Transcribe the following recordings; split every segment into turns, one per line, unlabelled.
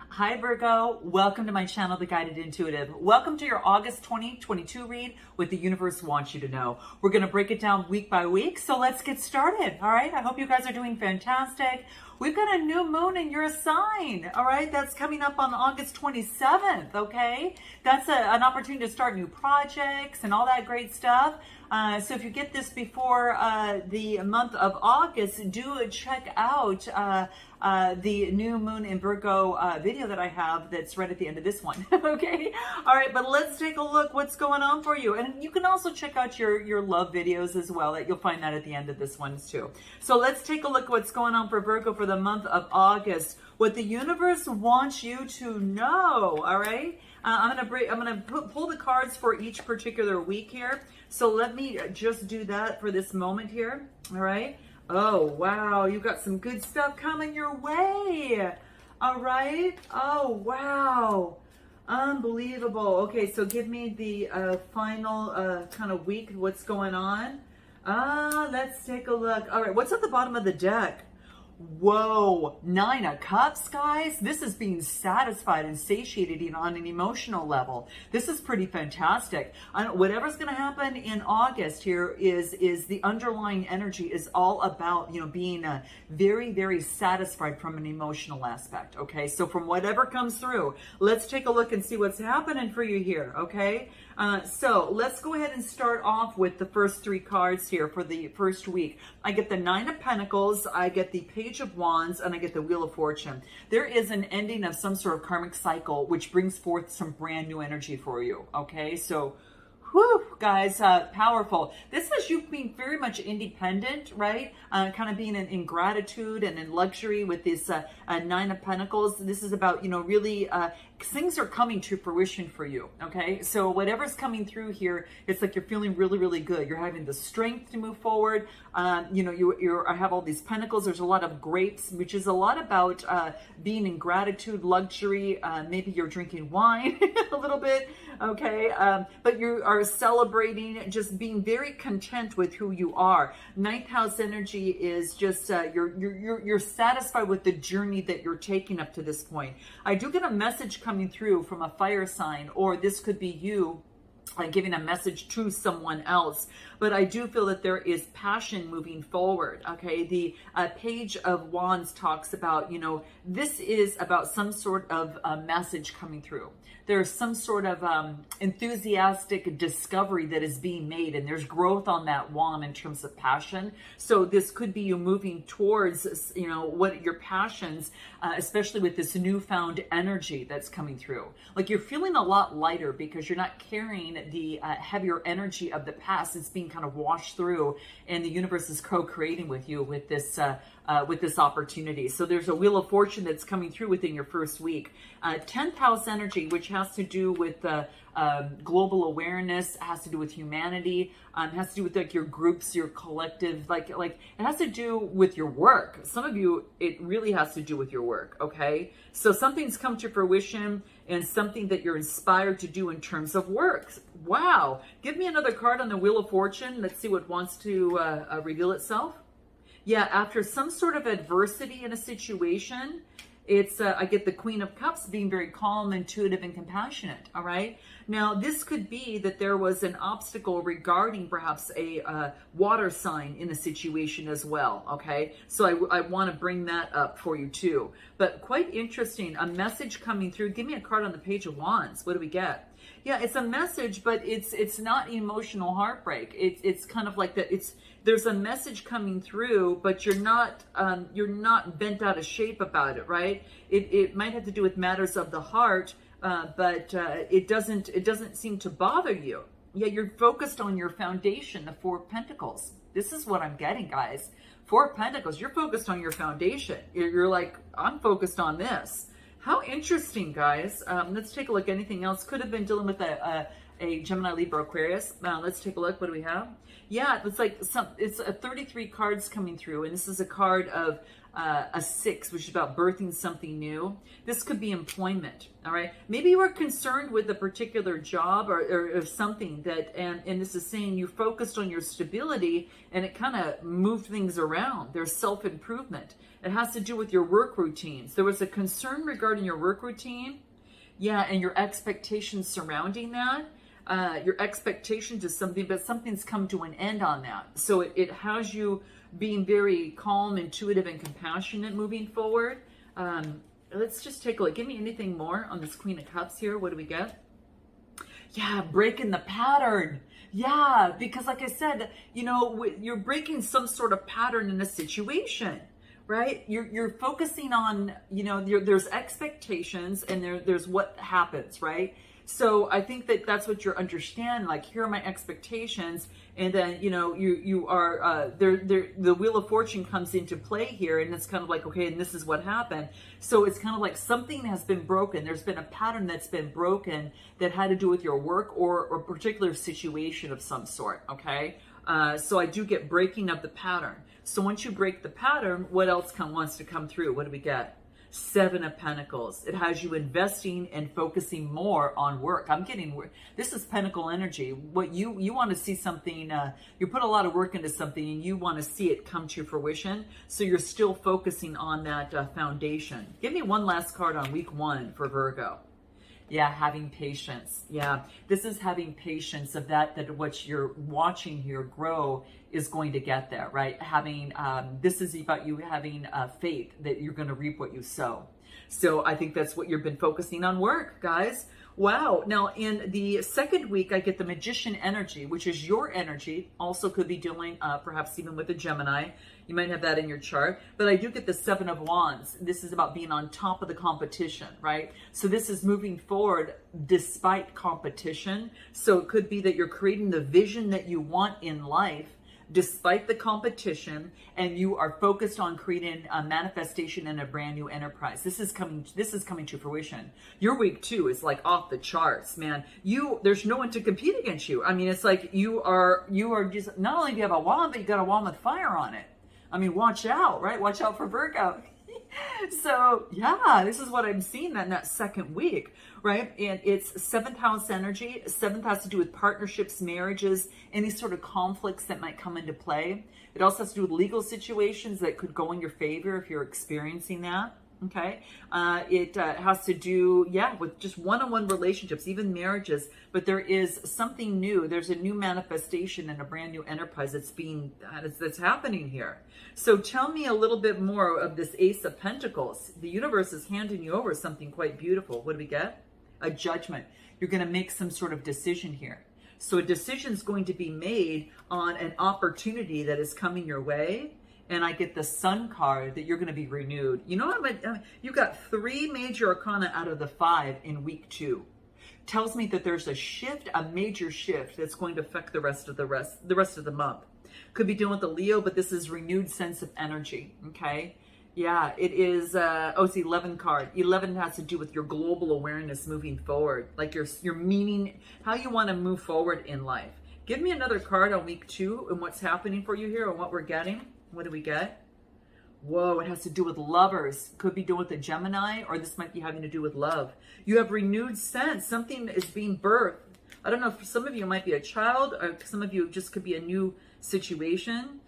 Hi Virgo, welcome to my channel, The Guided Intuitive. Welcome to your August 2022 read, What the Universe Wants You to Know. We're going to break it down week by week, so let's get started, all right? I hope you guys are doing fantastic. We've got a new moon in your sign, all right? That's coming up on August 27th, okay? That's an opportunity to start new projects and all that great stuff. So if you get this before the month of August, do check out the new moon in Virgo video that I have that's right at the end of this one. Okay, all right, but let's take a look what's going on for you. And you can also check out your love videos as well. You'll find that at the end of this one too. So let's take a look what's going on for Virgo for the month of August, what the universe wants you to know. All right, I'm gonna pull the cards for each particular week here. So let me just do that for this moment here. All right. Oh, wow. You got some good stuff coming your way. All right. Oh, wow. Unbelievable. Okay. So give me the final kind of week. What's going on? Let's take a look. All right. What's at the bottom of the deck? Whoa, 9 of Cups, guys. This is being satisfied and satiated on an emotional level. This is pretty fantastic. Whatever's going to happen in August here is the underlying energy is all about, being very, very satisfied from an emotional aspect. Okay, so from whatever comes through, let's take a look and see what's happening for you here. Okay, so let's go ahead and start off with the first 3 cards here for the first week. I get the 9 of Pentacles, I get the Page of Wands, and I get the Wheel of Fortune. There is an ending of some sort of karmic cycle, which brings forth some brand new energy for you. Okay, so whew, guys, powerful. This is you being very much independent, right? Kind of being in gratitude and in luxury with this 9 of Pentacles. This is about, really, things are coming to fruition for you, okay? So whatever's coming through here, it's like you're feeling really, really good. You're having the strength to move forward. I have all these pentacles. There's a lot of grapes, which is a lot about being in gratitude, luxury. Maybe you're drinking wine a little bit, okay? But you are celebrating, just being very content with who you are. 9th house energy is just you're satisfied with the journey that you're taking up to this point. I do get a message coming through from a fire sign, or this could be you giving a message to someone else, but I do feel that there is passion moving forward. Okay, the Page of Wands talks about, this is about some sort of message coming through. There's some sort of enthusiastic discovery that is being made, and there's growth on that wand in terms of passion. So this could be you moving towards, what your passions, especially with this newfound energy that's coming through. Like you're feeling a lot lighter because you're not carrying the heavier energy of the past. It's being kind of washed through, and the universe is co-creating with you with this opportunity. So there's a Wheel of Fortune that's coming through within your first week. 10th house energy, which has to do with global awareness, has to do with humanity, has to do with like your groups, your collective, like it has to do with your work. Some of you, it really has to do with your work. Okay, so something's come to fruition and something that you're inspired to do in terms of work. Wow, give me another card on the Wheel of Fortune. Let's see what wants to reveal itself. Yeah, after some sort of adversity in a situation, it's I get the Queen of Cups, being very calm, intuitive, and compassionate. All right. Now, this could be that there was an obstacle regarding perhaps a water sign in a situation as well. Okay. So I want to bring that up for you too. But quite interesting, a message coming through. Give me a card on the Page of Wands. What do we get? Yeah, it's a message, but it's not emotional heartbreak. It's kind of like that. There's a message coming through, but you're not bent out of shape about it, right? It might have to do with matters of the heart, but it doesn't seem to bother you. Yeah, you're focused on your foundation, the 4 of Pentacles. This is what I'm getting, guys. 4 of Pentacles. You're focused on your foundation. You're like, I'm focused on this. How interesting, guys. Let's take a look. Anything else? Could have been dealing with a Gemini, Libra, Aquarius. Let's take a look. What do we have? Yeah, it's like it's 33 cards coming through, and this is a card of a 6, which is about birthing something new. This could be employment. All right. Maybe you are concerned with a particular job or something that, and this is saying you focused on your stability and it kind of moved things around. There's self-improvement. It has to do with your work routines. There was a concern regarding your work routine. Yeah, and your expectations surrounding that. Your expectation to something, but something's come to an end on that. So it has you being very calm, intuitive, and compassionate moving forward. Let's just take a look. Give me anything more on this Queen of Cups here. What do we get? Yeah, breaking the pattern. Yeah, because like I said, you know, you're breaking some sort of pattern in a situation, right? You're focusing on, you know, there's expectations and there's what happens, right? So I think that that's what you're understanding. Like, here are my expectations, and then you know you are the Wheel of Fortune comes into play here, and it's kind of like, okay, and this is what happened. So it's kind of like something has been broken. There's been a pattern that's been broken that had to do with your work or a particular situation of some sort. Okay, so I do get breaking of the pattern. So once you break the pattern, what else wants to come through? What do we get? Seven of Pentacles. It has you investing and focusing more on work. I'm getting, this is Pentacle energy. What you want to see something, you put a lot of work into something and you want to see it come to fruition. So you're still focusing on that foundation. Give me one last card on week 1 for Virgo. Yeah, having patience. Yeah, this is having patience of that what you're watching here grow is going to get there, right? Having, this is about you having faith that you're going to reap what you sow. So I think that's what you've been focusing on work, guys. Wow. Now, in the second week, I get the Magician energy, which is your energy. Also could be dealing perhaps even with a Gemini. You might have that in your chart. But I do get the Seven of Wands. This is about being on top of the competition, right? So this is moving forward despite competition. So it could be that you're creating the vision that you want in life despite the competition, and you are focused on creating a manifestation and a brand new enterprise. This is coming to fruition. Your week 2 is like off the charts, man. There's no one to compete against you. I mean, it's like you are just, not only do you have a wand, but you got a wand with fire on it. I mean, watch out, right? Watch out for Virgo. So yeah, this is what I'm seeing in that second week, right? And it's 7th house energy. 7th has to do with partnerships, marriages, any sort of conflicts that might come into play. It also has to do with legal situations that could go in your favor if you're experiencing that. Okay. It has to do, yeah, with just one-on-one relationships, even marriages, but there is something new. There's a new manifestation and a brand new enterprise that's happening here. So tell me a little bit more of this Ace of Pentacles. The universe is handing you over something quite beautiful. What do we get? A judgment. You're going to make some sort of decision here. So a decision is going to be made on an opportunity that is coming your way. And I get the Sun card that you're going to be renewed. You know what? You got 3 major arcana out of the 5 in week 2. Tells me that there's a shift, a major shift that's going to affect the rest of the month. Could be dealing with the Leo, but this is renewed sense of energy. Okay. Yeah, it is. It's the 11 card. 11 has to do with your global awareness moving forward, like your meaning, how you want to move forward in life. Give me another card on week 2 and what's happening for you here and what we're getting. What do we get? Whoa, it has to do with lovers. Could be doing with a Gemini, or this might be having to do with love. You have renewed sense. Something is being birthed. I don't know, for some of you it might be a child, or some of you just could be a new situation.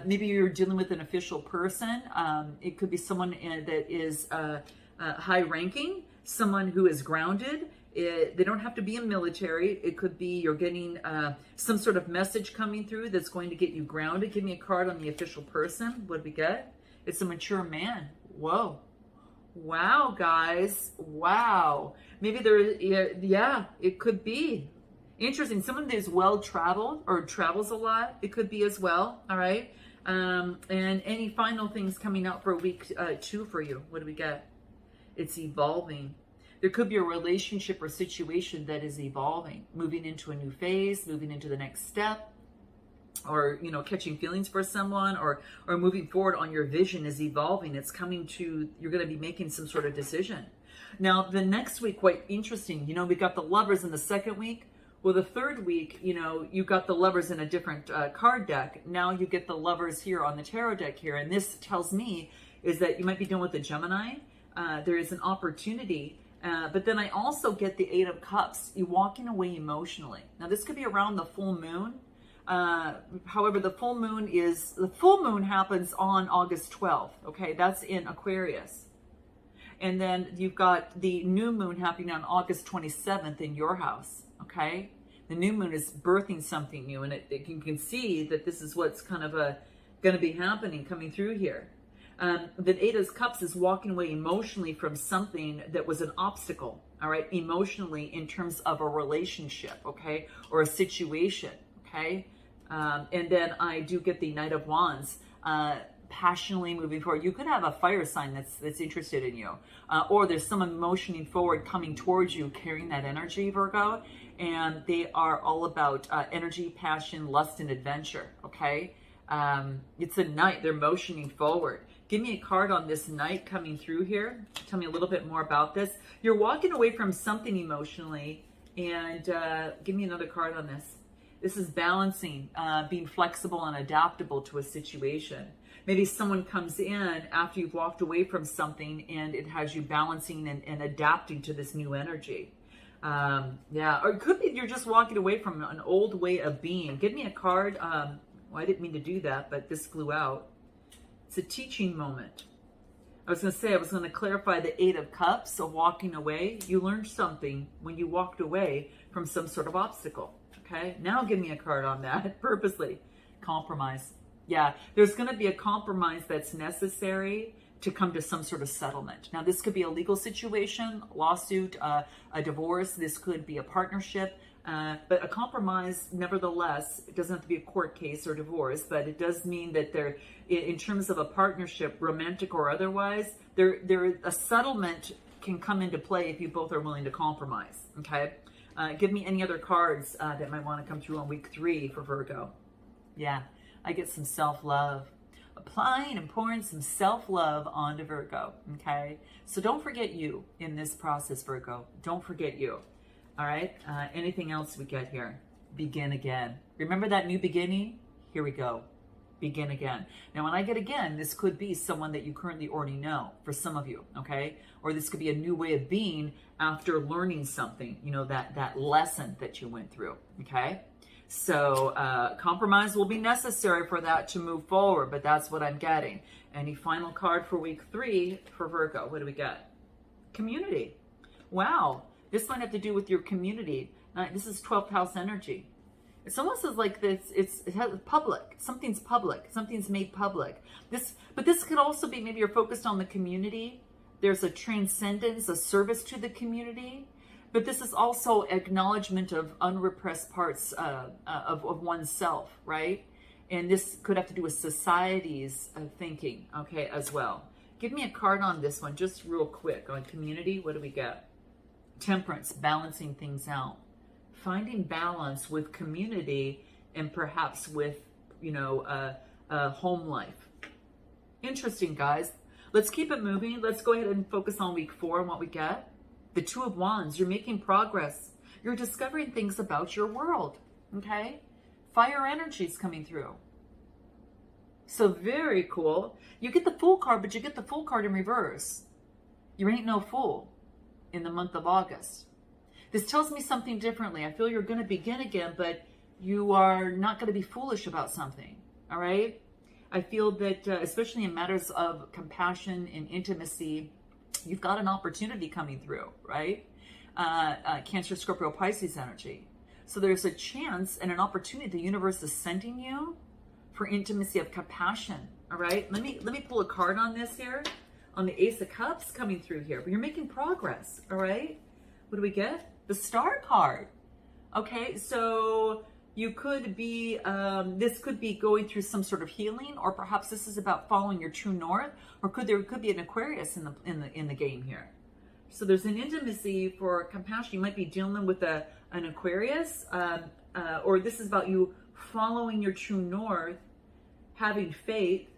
Maybe you're dealing with an official person. It could be someone that is high ranking, someone who is grounded. They don't have to be in military. It could be you're getting some sort of message coming through that's going to get you grounded. Give me a card on the official person. What do we get? It's a mature man. Whoa. Wow, guys. Wow. Maybe yeah, it could be. Interesting. Someone that is well-traveled or travels a lot. It could be as well. All right. And any final things coming out for week 2 for you? What do we get? It's evolving. There could be a relationship or situation that is evolving, moving into a new phase, moving into the next step, or, you know, catching feelings for someone, or moving forward on your vision is evolving. It's coming to, you're going to be making some sort of decision. Now, the next week, quite interesting. You know, we got the Lovers in the second week. Well, the third week, you know, you got the Lovers in a different card deck. Now you get the Lovers here on the tarot deck here. And this tells me is that you might be dealing with a Gemini. There is an opportunity. But then I also get the 8 of Cups, you walking away emotionally. Now this could be around the full moon. However, the full moon happens on August 12th. Okay, that's in Aquarius. And then you've got the new moon happening on August 27th in your house. Okay, the new moon is birthing something new, and you can see that this is what's kind of going to be happening coming through here. The Eight of Cups is walking away emotionally from something that was an obstacle, all right, emotionally in terms of a relationship, okay, or a situation, okay. And then I do get the Knight of Wands, passionately moving forward. You could have a fire sign that's interested in you, or there's someone motioning forward, coming towards you, carrying that energy, Virgo, and they are all about energy, passion, lust, and adventure, okay. It's a knight. They're motioning forward. Give me a card on this knight coming through here. Tell me a little bit more about this. You're walking away from something emotionally, and give me another card on this. This is balancing, being flexible and adaptable to a situation. Maybe someone comes in after you've walked away from something, and it has you balancing and adapting to this new energy. Yeah, or it could be you're just walking away from an old way of being. Give me a card. Well, I didn't mean to do that, but this flew out. It's a teaching moment. I was going to clarify the Eight of Cups, so walking away. You learned something when you walked away from some sort of obstacle, okay? Now give me a card on that, purposely. Compromise. Yeah, there's going to be a compromise that's necessary to come to some sort of settlement. Now, this could be a legal situation, lawsuit, a divorce. This could be a partnership. But a compromise, nevertheless, it doesn't have to be a court case or divorce, but it does mean that there, in terms of a partnership, romantic or otherwise, a settlement can come into play if you both are willing to compromise, okay? Give me any other cards that might want to come through on week 3 for Virgo. Yeah, I get some self-love. Applying and pouring some self-love onto Virgo, okay? So don't forget you in this process, Virgo. Don't forget you. All right, anything else we get here? Begin again. Remember that new beginning? Here we go. Begin again. Now, when I get again, this could be someone that you currently already know for some of you, okay? Or this could be a new way of being after learning something, you know, that lesson that you went through, okay? So compromise will be necessary for that to move forward, but that's what I'm getting. Any final card for week 3 for Virgo? What do we got? Community. Wow. This might have to do with your community. This is 12th house energy. It's almost as like this. It has public. Something's public. Something's made public. But this could also be maybe you're focused on the community. There's a transcendence, a service to the community. But this is also acknowledgement of unrepressed parts of oneself, right? And this could have to do with society's thinking, okay, as well. Give me a card on this one, just real quick on community. What do we get? Temperance, balancing things out, finding balance with community and perhaps with, you know, home life. Interesting, guys. Let's keep it moving. Let's go ahead and focus on week 4 and what we get. The Two of Wands. You're making progress. You're discovering things about your world, okay? Fire energy is coming through. So very cool. You get the Fool card, but you get the Fool card in reverse. You ain't no fool in the month of August. This tells me something differently. I feel you're going to begin again, but you are not going to be foolish about something, all right? I feel that, especially in matters of compassion and intimacy, you've got an opportunity coming through, right? Cancer, Scorpio, Pisces energy. So there's a chance and an opportunity the universe is sending you for intimacy of compassion, all right? Let me pull a card on this here. On the Ace of Cups coming through here, but you're making progress, all right? What do we get? The Star card. Okay, so you could be, this could be going through some sort of healing, or perhaps this is about following your true north, or there could be an Aquarius in the game here. So there's an intimacy for compassion. You might be dealing with an Aquarius, or this is about you following your true north, having faith,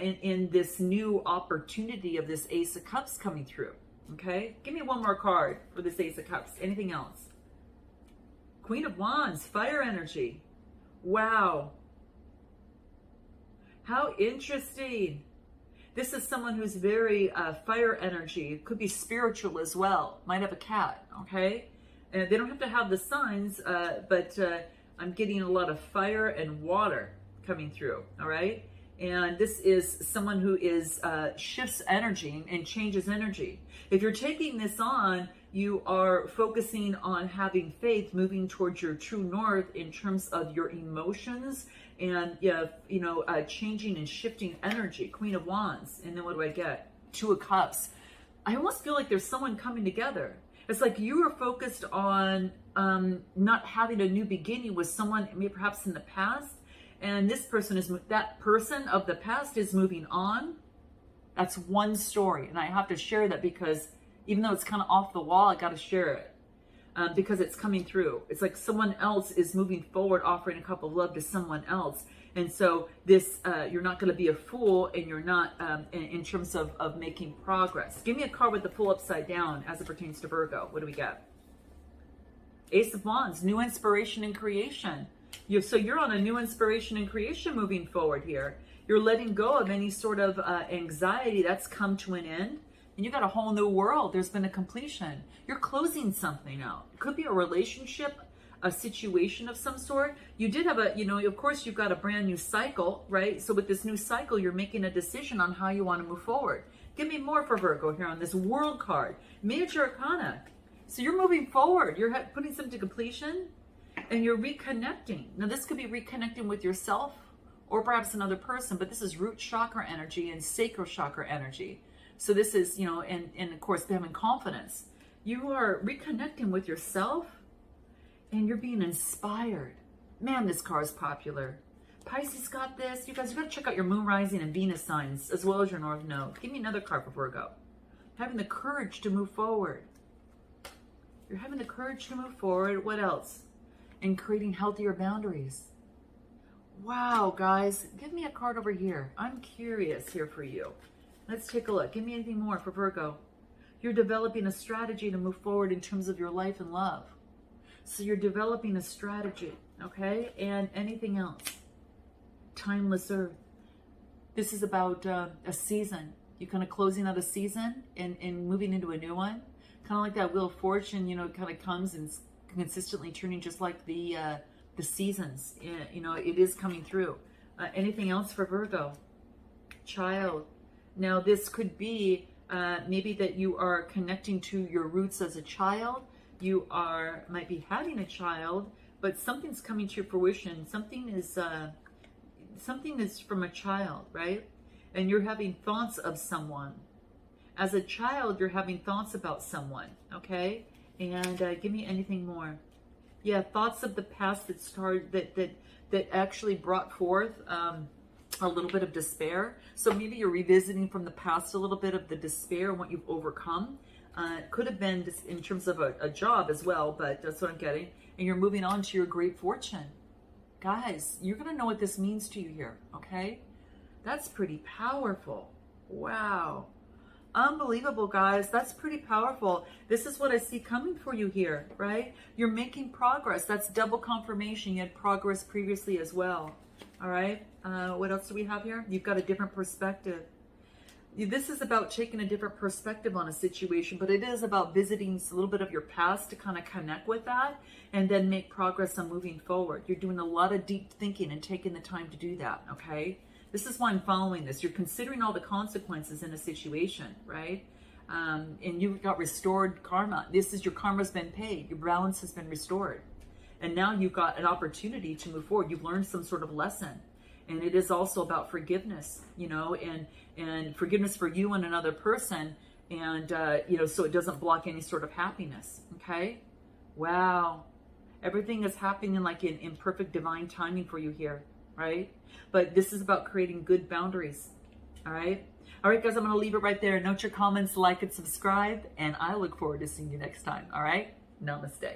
in this new opportunity of this Ace of Cups coming through, okay? Give me one more card for this Ace of Cups. Anything else? Queen of Wands, fire energy. Wow. How interesting. This is someone who's very fire energy. Could be spiritual as well. Might have a cat, okay? And they don't have to have the signs, but I'm getting a lot of fire and water coming through, all right? And this is someone who is shifts energy and changes energy. If you're taking this on, you are focusing on having faith, moving towards your true north in terms of your emotions and changing and shifting energy. Queen of Wands. And then what do I get? Two of Cups. I almost feel like there's someone coming together. It's like you are focused on not having a new beginning with someone, maybe perhaps in the past, and this person is, that person of the past is moving on. That's one story, and I have to share that because even though it's kind of off the wall, I got to share it because it's coming through. It's like someone else is moving forward, offering a cup of love to someone else. And so this, you're not going to be a fool, and you're not in terms of making progress. Give me a card with the Fool upside down as it pertains to Virgo. What do we get? Ace of Wands, new inspiration and creation. So you're on a new inspiration and creation moving forward here. You're letting go of any sort of anxiety that's come to an end. And you got a whole new world. There's been a completion. You're closing something out. It could be a relationship, a situation of some sort. You did have of course you've got a brand new cycle, right? So with this new cycle, you're making a decision on how you want to move forward. Give me more for Virgo here on this World card. Major Arcana. So you're moving forward. You're putting something to completion and you're reconnecting. Now this could be reconnecting with yourself or perhaps another person, but this is root chakra energy and sacral chakra energy. So this is, and of course having confidence. You are reconnecting with yourself and you're being inspired. Man, this card is popular. Pisces got this. You guys got to check out your moon rising and Venus signs as well as your North Node. Give me another card for Virgo. Having the courage to move forward. You're having the courage to move forward. What else? And creating healthier boundaries. Wow, guys. Give me a card over here. I'm curious here for you. Let's take a look. Give me anything more for Virgo. You're developing a strategy to move forward in terms of your life and love. So you're developing a strategy, okay? And anything else. Timeless Earth. This is about a season. You're kind of closing out a season and moving into a new one. Kind of like that Wheel of Fortune, it kind of comes and consistently turning just like the seasons. It is coming through. Anything else for Virgo? Child. Now this could be maybe that you are connecting to your roots as a child. You might be having a child, but something's coming to fruition. Something is from a child, right? And you're having thoughts of someone. As a child, you're having thoughts about someone, okay? And give me anything more. Yeah, thoughts of the past that started, that actually brought forth a little bit of despair. So maybe you're revisiting from the past a little bit of the despair and what you've overcome. Could have been just in terms of a job as well, but that's what I'm getting. And you're moving on to your great fortune. Guys, you're going to know what this means to you here, okay? That's pretty powerful. Wow. Unbelievable, guys. That's pretty powerful. This is what I see coming for you here, right? You're making progress. That's double confirmation. You had progress previously as well. All right. What else do we have here? You've got a different perspective. This is about taking a different perspective on a situation, but it is about visiting a little bit of your past to kind of connect with that and then make progress on moving forward. You're doing a lot of deep thinking and taking the time to do that, okay? This is why I'm following this. You're considering all the consequences in a situation, right? And you've got restored karma. This is your karma's been paid. Your balance has been restored. And now you've got an opportunity to move forward. You've learned some sort of lesson. And it is also about forgiveness, and forgiveness for you and another person. And, so it doesn't block any sort of happiness. Okay. Wow. Everything is happening like in perfect divine timing for you here. Right. But this is about creating good boundaries. All right. All right, guys, I'm going to leave it right there. Note your comments, like and subscribe. And I look forward to seeing you next time. All right. Namaste.